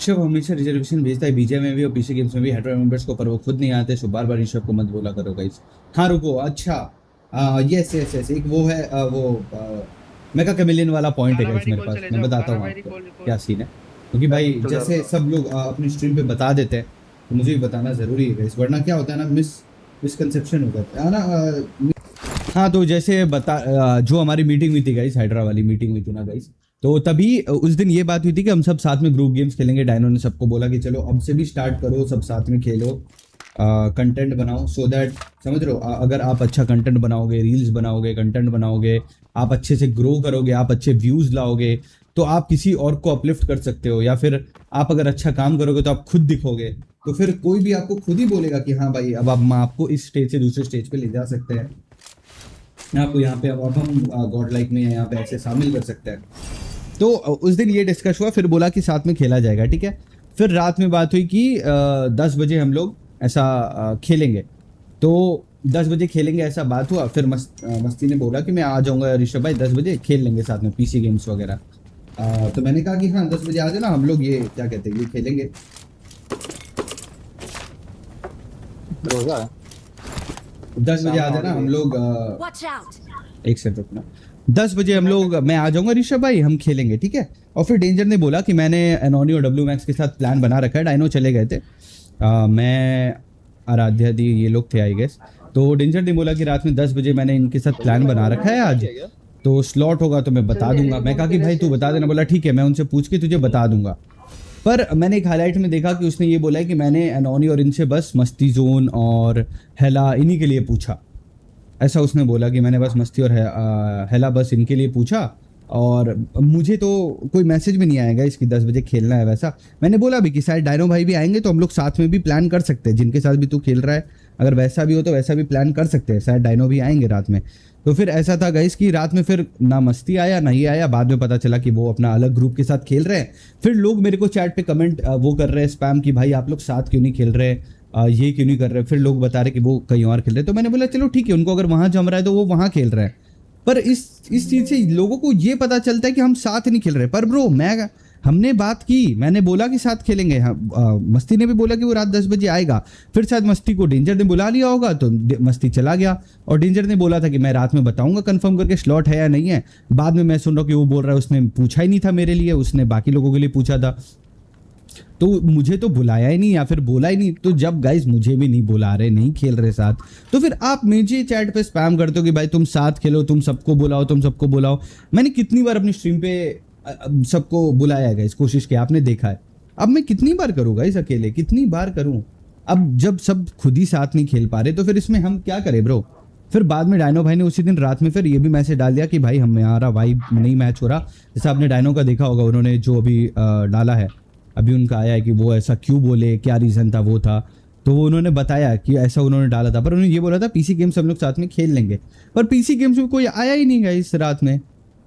ऋषभ हमेशा रिजर्वेशन भेजता है बीजे में भी और पीसी गेम्स में भी हेडर मेंबर्स को, पर वो खुद नहीं आते, सो बार बार ऋषभ को मत बोला करो गाइस। हाँ रुको, अच्छा यस यस यस, एक वो है मेगा कैमिलियन वाला पॉइंट है गाइस मेरे पास, मैं बताता हूँ आपको क्या सीन है। क्योंकि भाई जैसे सब लोग अपनी स्ट्रीम पे बता देते हैं, तो मुझे भी बताना जरूरी है गाइस, वरना क्या होता है ना, मिसकंसेप्शन हो जाता है ना। हाँ तो जैसे जो हमारी मीटिंग हुई थी गाइस, हाइड्रा वाली मीटिंग हुई थी ना गाइस, तो तभी उस दिन ये बात हुई थी कि हम सब साथ में ग्रुप गेम्स खेलेंगे। डायनो ने सबको बोला कि चलो अब से भी स्टार्ट करो, सब साथ में खेलो, कंटेंट बनाओ, सो दैट समझ रहे हो, अगर आप अच्छा कंटेंट बनाओगे, रील्स बनाओगे, कंटेंट बनाओगे, आप अच्छे से ग्रो करोगे, आप अच्छे व्यूज लाओगे, तो आप किसी और को अपलिफ्ट कर सकते हो, या फिर आप अगर अच्छा काम करोगे तो आप खुद दिखोगे, तो फिर कोई भी आपको खुद ही बोलेगा कि हाँ भाई अब आप आपको इस स्टेज से दूसरे स्टेज पे ले जा सकते हैं, आपको यहाँ पे अब हम गॉड लाइक में यहाँ पे ऐसे शामिल कर सकते हैं। तो उस दिन ये डिस्कस हुआ, फिर बोला कि साथ में खेला जाएगा, ठीक है। फिर रात में बात हुई कि 10 बजे हम लोग ऐसा खेलेंगे, तो 10 बजे खेलेंगे ऐसा बात हुआ। फिर मस्ती ने बोला कि मैं आ जाऊंगा ऋषभ भाई, 10 बजे खेल लेंगे साथ में पीसी गेम्स वगैरह। तो मैंने कहा कि हाँ 10 बजे आ जाना, हम लोग ये क्या कहते हैं ये खेलेंगे। 10 बजे आ जाना हम लोग, एक सेकंड रुकना, 10 बजे हम लोग, मैं आ जाऊंगा ऋषभ भाई, हम खेलेंगे, ठीक है। और फिर डेंजर ने बोला कि मैंने एनोनी और डब्ल्यू मैक्स के साथ प्लान बना रखा है, डायनो चले गए थे, मैं आराध्या दी ये लोग थे आई गेस। तो डेंजर ने बोला कि रात में 10 बजे मैंने इनके साथ प्लान बना रखा है आज, तो स्लॉट होगा तो मैं बता दूंगा। मैं कहा कि भाई तू बता देना, बोला ठीक है मैं उनसे पूछ के तुझे बता दूंगा। पर मैंने एक हाईलाइट में देखा कि उसने ये बोला है कि मैंने एनोनी और इनसे बस मस्ती जोन और हेला इन्हीं के लिए पूछा, ऐसा उसने बोला कि मैंने बस मस्ती और हेला बस इनके लिए पूछा, और मुझे तो कोई मैसेज भी नहीं आएगा इसकी 10 बजे खेलना है वैसा। मैंने बोला भी कि शायद डायनो भाई भी आएंगे तो हम लोग साथ में भी प्लान कर सकते हैं, जिनके साथ भी तू खेल रहा है अगर वैसा भी हो तो वैसा भी प्लान कर सकते हैं, शायद डायनो भी आएंगे रात में। तो फिर ऐसा था गाइस कि रात में फिर ना मस्ती आया ना ये आया, बाद में पता चला कि वो अपना अलग ग्रुप के साथ खेल रहे हैं। फिर लोग मेरे को चैट पे कमेंट वो कर रहे हैं स्पैम कि भाई आप लोग साथ क्यों नहीं खेल रहे, ये क्यों नहीं कर रहे। फिर लोग बता रहे कि वो कहीं और खेल रहे, तो मैंने बोला चलो ठीक है, उनको अगर वहां जम रहा है तो वो वहां खेल रहे हैं। पर इस चीज से लोगों को ये पता चलता है कि हम साथ नहीं खेल रहे। पर ब्रो हमने बात की, मैंने बोला कि साथ खेलेंगे, मस्ती ने भी बोला कि वो रात 10 बजे आएगा। फिर शायद मस्ती को डेंजर ने बुला लिया होगा तो मस्ती चला गया, और डेंजर ने बोला था कि मैं रात में बताऊंगा कंफर्म करके स्लॉट है या नहीं है। बाद में मैं सुन रहा हूँ कि वो बोल रहा है उसने पूछा ही नहीं था मेरे लिए, उसने बाकी लोगों के लिए पूछा था, तो मुझे तो बुलाया ही नहीं या फिर बोला ही नहीं। तो जब गाइस मुझे भी नहीं बुला रहे, नहीं खेल रहे साथ, तो फिर आप मुझे चैट पे स्पैम करते हो कि भाई तुम साथ खेलो, तुम सबको बुलाओ, तुम सबको बुलाओ। मैंने कितनी बार अपनी स्ट्रीम पे सबको बुलाया है गाइस, कोशिश की, आपने देखा है। अब मैं कितनी बार करूँ गाइस अकेले, कितनी बार करूँ। अब जब सब खुद ही साथ नहीं खेल पा रहे तो फिर इसमें हम क्या करें ब्रो। फिर बाद में डायनो भाई ने उसी दिन रात में फिर ये भी मैसेज डाल दिया कि भाई हमारा वाइब नहीं मैच हो रहा। जैसे आपने डायनो का देखा होगा, उन्होंने जो अभी डाला है, अभी उनका आया है कि वो ऐसा क्यों बोले, क्या रीज़न था, वो था, तो वो उन्होंने बताया कि ऐसा उन्होंने डाला था। पर उन्होंने ये बोला था पीसी गेम्स हम लोग साथ में खेल लेंगे, पर पीसी गेम्स में कोई आया ही नहीं गया इस रात में,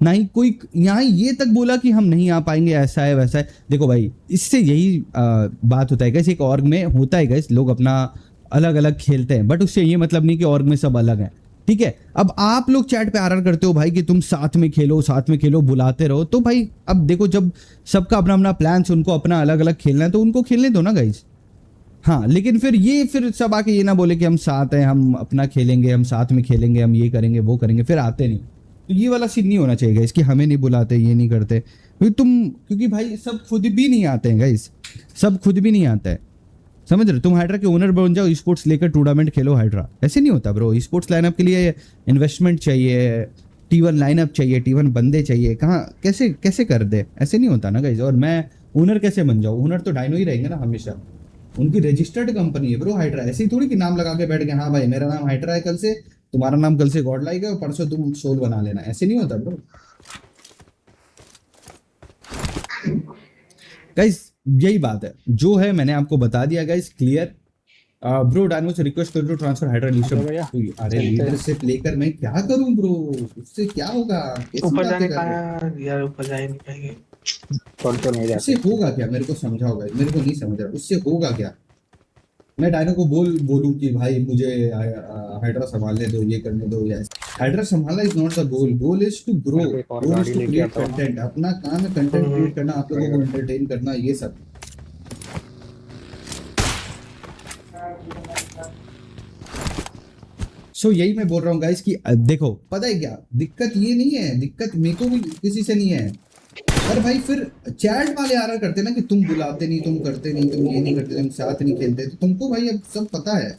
ना ही कोई यहाँ ये तक बोला कि हम नहीं आ पाएंगे, ऐसा है वैसा है। देखो भाई इससे यही बात होता है गैस, एक ऑर्ग में होता है गैस, लोग अपना अलग अलग खेलते हैं, बट उससे ये मतलब नहीं कि ऑर्ग में सब अलग हैं, ठीक है। अब आप लोग चैट पे आरआर करते हो भाई कि तुम साथ में खेलो, साथ में खेलो, बुलाते रहो, तो भाई अब देखो जब सबका अपना अपना प्लान से उनको अपना अलग अलग खेलना है तो उनको खेलने दो ना गाइज। हाँ लेकिन फिर सब आके ये ना बोले कि हम साथ हैं, हम अपना खेलेंगे, हम साथ में खेलेंगे, हम ये करेंगे वो करेंगे, फिर आते नहीं। तो ये वाला सीन नहीं होना चाहिए गाइज कि हमें नहीं बुलाते, ये नहीं करते, क्योंकि भाई सब खुद भी नहीं आते हैं गाइज, सब खुद भी नहीं आता है, समझ रहे। तुम हाइड्रा के ओनर बन जाओ, स्पोर्ट्स लेकर टूर्नामेंट खेलो हाइड्रा, ऐसे नहीं होता ब्रो। स्पोर्ट्स लाइनअप के लिए इन्वेस्टमेंट चाहिए, T1 लाइनअप चाहिए, T1 बंदे चाहिए, कहाँ कैसे कैसे कर दे, ऐसे नहीं होता ना गाइज। और मैं ओनर कैसे बन जाऊँ, ओनर तो डायनो ही रहेंगे ना हमेशा, उनकी रजिस्टर्ड कंपनी है ब्रो हाइड्रा। ऐसे ही थोड़ी कि नाम लगा के बैठ गए, हाँ भाई मेरा नाम हाइड्रा है कल से, तुम्हारा नाम कल से गॉड लाइक है और परसों तुम सोल बना लेना, ऐसे नहीं होता ब्रो। गाइस यही बात है, जो है मैंने आपको बता दिया गाइस, क्लियर। ब्रो डायनो से रिक्वेस्ट कर दो ट्रांसफर हाइड्रा लीडरशिप। अरे लीडरशिप लेकर मैं क्या करूं ब्रो, उससे क्या होगा, ऊपर जाने का यार, ऊपर जा ही नहीं पाएंगे, तो नहीं जाते। उससे होगा क्या, मेरे को समझाओ, मेरे को नहीं समझ रहा उससे होगा क्या। मैं डायनो को बोलूं कि भाई मुझे हाइड्रा संभालने दो, ये करने दो, या हाइड्रा संभालना is not the goal, goal is to grow, goal is to create content. अपना काम है कंटेंट क्रिएट करना, आप लोगों को एंटरटेन करना, ये सब। सो यही मैं बोल रहा हूँ गाइस कि देखो पता है क्या दिक्कत, ये नहीं है दिक्कत, मेरे को भी किसी से नहीं है, पर भाई फिर चैट वाले आ रहा करते ना कि तुम बुलाते नहीं, तुम करते नहीं, तुम ये नहीं करते, तुम साथ नहीं खेलते, तो तुमको भाई अब सब पता है।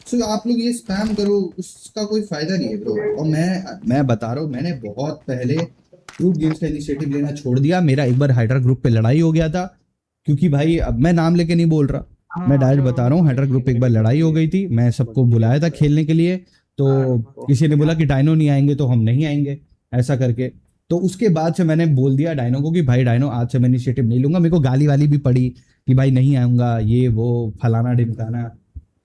सो आप लोग ये स्पैम करो, उसका कोई फायदा नहीं है ब्रो। और मैं बता रहा हूँ, मैंने बहुत पहले ग्रुप गेम्स का इनिशिएटिव लेना छोड़ दिया। मेरा एक बार हाइड्रा ग्रुप पे लड़ाई हो गया था, क्योंकि भाई अब मैं नाम लेके नहीं बोल रहा, मैं डायरेक्ट बता रहा हूँ, हाइड्रा ग्रुप पे एक बार लड़ाई हो गई थी। मैं सबको बुलाया था खेलने के लिए, तो किसी ने बोला कि डायनो नहीं आएंगे तो हम नहीं आएंगे, ऐसा करके। तो उसके बाद से मैंने बोल दिया डायनो को कि भाई डायनो आज से मैं इनिशिएटिव नहीं लूंगा। मेरे को गाली वाली भी पड़ी कि भाई नहीं आऊंगा, ये वो फलाना ढिमकाना,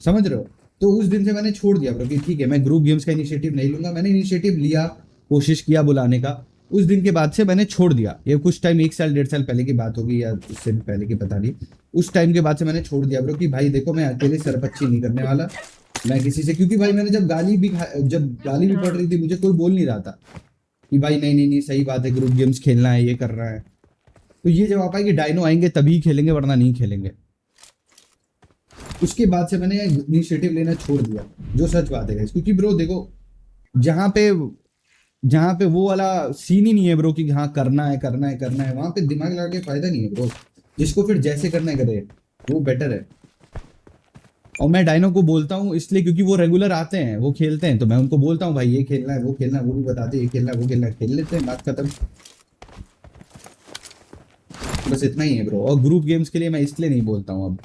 समझ रहे हो। तो उस दिन से मैंने छोड़ दिया ब्रो कि ठीक है मैं ग्रुप गेम्स का इनिशिएटिव नहीं लूंगा। मैंने इनिशिएटिव लिया, कोशिश किया बुलाने का, उस दिन के बाद से मैंने छोड़ दिया। ये कुछ टाइम 1 साल 1.5 साल पहले की बात होगी या उससे भी पहले की पता नहीं, उस टाइम के बाद से मैंने छोड़ दिया ब्रो कि भाई देखो मैं अकेले सरपच्ची नहीं करने वाला मैं किसी से, क्योंकि भाई मैंने जब गाली भी पड़ रही थी मुझे कोई बोल नहीं रहा था कि भाई नहीं सही बात है ग्रुप गेम्स खेलना है, ये कर रहा है। तो ये जब आ पाए कि डायनो आएंगे तभी खेलेंगे वरना नहीं खेलेंगे, उसके बाद से मैंने इनिशिएटिव लेना छोड़ दिया, जो सच बात है। क्योंकि ब्रो देखो जहाँ पे वो वाला सीन ही नहीं है ब्रो कि हाँ करना है वहां पे दिमाग लगा के फायदा नहीं है ब्रो। जिसको फिर जैसे करना है करे, वो बेटर है। और मैं डायनो को बोलता हूँ इसलिए क्योंकि वो रेगुलर आते हैं, वो खेलते हैं, तो मैं उनको बोलता हूँ भाई ये खेलना है, वो खेलना है, वो भी बताते हैं ये खेलना है, वो खेलना है, खेल लेते हैं, बात खत्म। बस इतना ही है ब्रो। और ग्रुप गेम्स के लिए मैं इसलिए नहीं बोलता हूँ अब,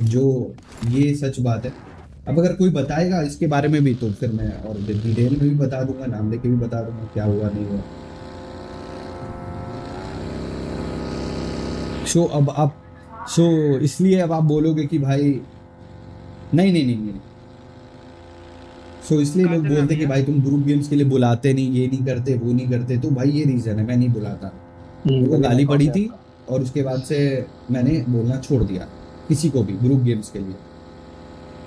जो ये सच बात है। अब अगर कोई बताएगा इसके बारे में भी तो फिर मैं और डिटेल में भी बता दूंगा, नाम लेके भी बता दूंगा क्या हुआ नहीं हुआ। सो इसलिए अब आप बोलोगे कि भाई नहीं। सो इसलिए लोग बोलते कि भाई तुम ग्रुप गेम्स के लिए बुलाते नहीं, ये नहीं करते, वो नहीं करते, तो भाई ये रीजन है, मैं नहीं बुलाता। मेरे को गाली पड़ी थी और उसके बाद से मैंने बोलना छोड़ दिया किसी को भी ग्रुप गेम्स के लिए।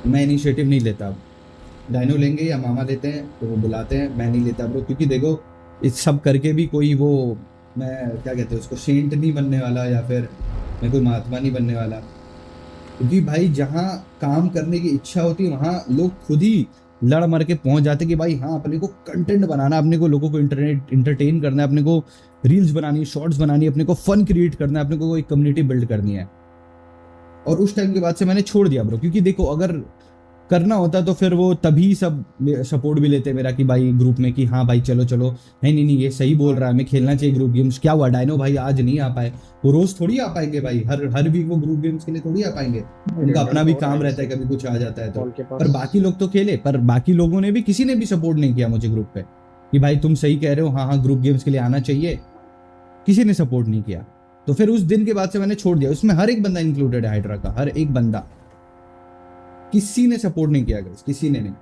मैं इनिशिएटिव नहीं लेता। अब डायनो लेंगे या मामा लेते हैं तो वो बुलाते हैं, मैं नहीं लेता ब्रो। क्योंकि देखो इस सब करके भी कोई वो, मैं क्या कहते हैं उसको, सेंट नहीं बनने वाला या फिर मैं कोई महात्मा नहीं बनने वाला। क्योंकि भाई जहाँ काम करने की इच्छा होती है वहाँ लोग खुद ही लड़ मर के पहुंच जाते कि भाई हाँ अपने को कंटेंट बनाना, अपने को लोगों को इंटरटेन करना है, अपने को रील्स बनानी, शॉर्ट्स बनानी, अपने को फन क्रिएट करना है, अपने को एक कम्युनिटी बिल्ड करनी है। और उस टाइम के बाद से मैंने छोड़ दिया ब्रो। क्योंकि देखो अगर करना होता तो फिर वो तभी सब सपोर्ट भी लेते मेरा कि भाई ग्रुप में कि हाँ भाई चलो नहीं ये सही बोल रहा है, हमें खेलना चाहिए ग्रुप गेम्स। क्या हुआ डायनो भाई आज नहीं आ पाए, वो रोज थोड़ी आ पाएंगे भाई, हर वीक वो ग्रुप गेम्स के लिए थोड़ी आ पाएंगे, उनका अपना भी काम रहता है, कभी कुछ आ जाता है तो। पर बाकी लोग तो खेले, पर बाकी लोगों ने भी, किसी ने भी सपोर्ट नहीं किया मुझे ग्रुप पे कि भाई तुम सही कह रहे हो, हाँ ग्रुप गेम्स के लिए आना चाहिए, किसी ने सपोर्ट नहीं किया। तो फिर उस दिन के बाद से मैंने छोड़ दिया। उसमें हर एक बंदा इंक्लूडेड है, हाइड्रा का हर एक बंदा, किसी ने सपोर्ट नहीं किया गाइस, किसी ने नहीं।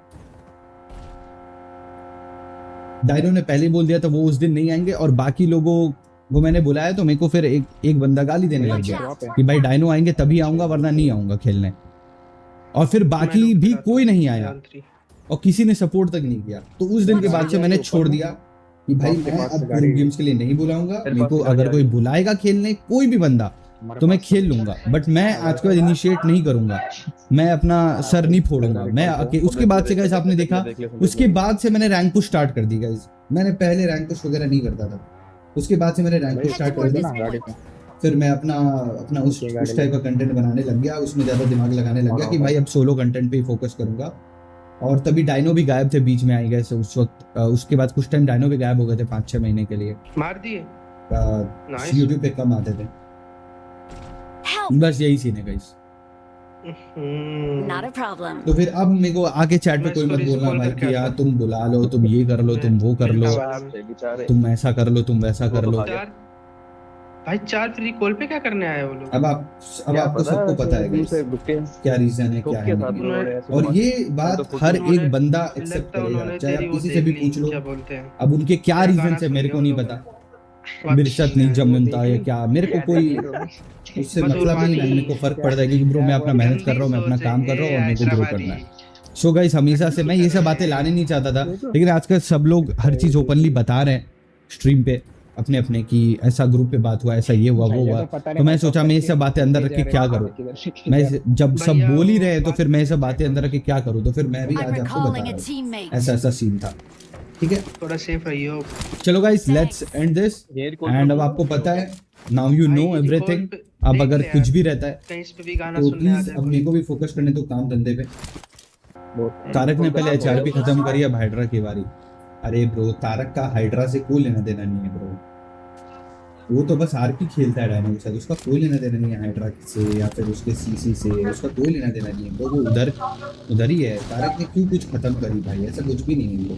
डायनो ने पहले बोल दिया था वो उस दिन नहीं आएंगे, और बाकी लोगों को मैंने बुलाया तो मेरे को फिर एक बंदा गाली देने लग गया कि भाई डायनो आएंगे तभी आऊंगा वरना नहीं आऊंगा खेलने। और फिर बाकी भी कोई नहीं आया और किसी ने सपोर्ट तक नहीं किया। तो उस दिन के बाद से मैंने छोड़ दिया कि भाई मैं अब ग्रुप गेम्स के लिए नहीं बुलाऊंगा। मेरे को अगर कोई बुलाएगा खेलने, कोई भी बंदा, तो मैं खेल लूंगा, बट मैं आज के बाद इनिशिएट नहीं करूंगा, मैं अपना सर नहीं फोड़ूंगा मैं। उसके बाद से गाइस आपने देखा, उसके बाद से मैंने रैंक पुश स्टार्ट कर दी गाइस। मैंने पहले रैंक पुश वगैरह नहीं करता था, उसके बाद से मैंने रैंक पुश स्टार्ट कर दिया। फिर मैं अपना उस टाइप का कंटेंट बनाने लग गया, उसमें ज्यादा दिमाग लगाने लग गया कि भाई अब सोलो कंटेंट पे ही फोकस करूंगा। और तभी डायनो भी गायब थे बीच में, आई गए उस वक्त। उसके बाद कुछ टाइम डायनो भी गायब हो गए थे 5-6 महीने के लिए, मार दिए यूट्यूब पे कम आते थे। बस यही सीन है गाइस। Not a problem. तो फिर अब मेरे को आके चैट पे कोई मत बोलना भाई कि यार तुम बुला लो, तुम ये कर लो, तुम वो कर लो, तुम ऐसा कर लो, तुम वैसा कर लो। भाई 4 फ्री कॉल पे क्या करने आए वो लोग? अब आपको सबको पता है गाइस क्या रीजन है, क्या है नहीं। और ये बात हर एक बंदा एक्सेप्ट करेगा, चाहे आप किसी से भी पूछ लो। अब उनके क्या रीजन है मेरे को नहीं पता, मिर्चत नहीं जमता या क्या, मेरे को कोई उससे मतलब नहीं है। मेरे को फर्क पड़ता है क्योंकि ब्रो मैं अपना मेहनत कर रहा हूँ, मैं अपना काम कर रहा हूँ और मेरे को ग्रो करना है। सो गाइस हमेशा से मैं ये सब बातें लाने नहीं चाहता था, लेकिन आजकल सब लोग हर चीज ओपनली बता रहे हैं स्ट्रीम पे, अपने अपने कि ऐसा ग्रुप पे बात हुआ, ऐसा ये हुआ वो हुआ, तो मैं सोचा मैं ये सब बातें अंदर रख के क्या करूँ। मैं जब सब भैया, बोल ही वो रहे हैं तो बात फिर मैं ये सब बातें अंदर रख के क्या करूँ, तो फिर मैं भी I'm आज आपको recalling बता a रहा हूँ teammate. ऐसा ऐसा सीन था। ठीक है, थोड़ा सेफ रहिए हो। चलो guys let's end this. And अब आपको पता है, नाउ यू नो भाई, एवरीथिंग। रिकॉल पे अब देख अगर ले कुछ यार, भी रहता है कहीं इस पे भी गाना तो सुनने आ प्लीज जाए अब कोई। मेरे को भी फोकस करने दो काम धंधे पे। तारक ने पहले एचआरपी खत्म करी, अब हाइड्रा की बारी। अरे ब्रो, तारक का हाइड्रा से कोई लेना देना नहीं है ब्रो, वो तो बस आरपी खेलता है डायनो के साथ, उसका कोई लेना देना नहीं है हाइड्रा से या फिर उसके सीसी से, उसका कोई लेना देना नहीं है ब्रो, वो उधर ही है। तारक ने क्यों कुछ खत्म करी भाई, ऐसा कुछ भी नहीं है ब्रो।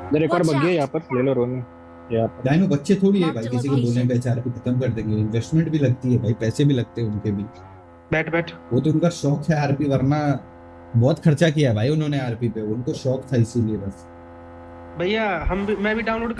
इधर एक और Watch बग गया out. यहाँ पर, ले लो रोनी यहाँ पर। डायनो बच्चे थोड़ी है Mark भाई, the किसी को बोलने पे एचआरपी खत्म कर देंगे, इन्वेस्टमेंट भी लगती है भाई, पैसे भी लगते हैं उनके भी, बैठ बैठ। वो तो उनका शौक है आरपी, वरना बहुत खर्चा किया है भाई उन्होंने आरपी पे, उनको शौक था इसीलिए बस। भैया मैं भी डाउनलोड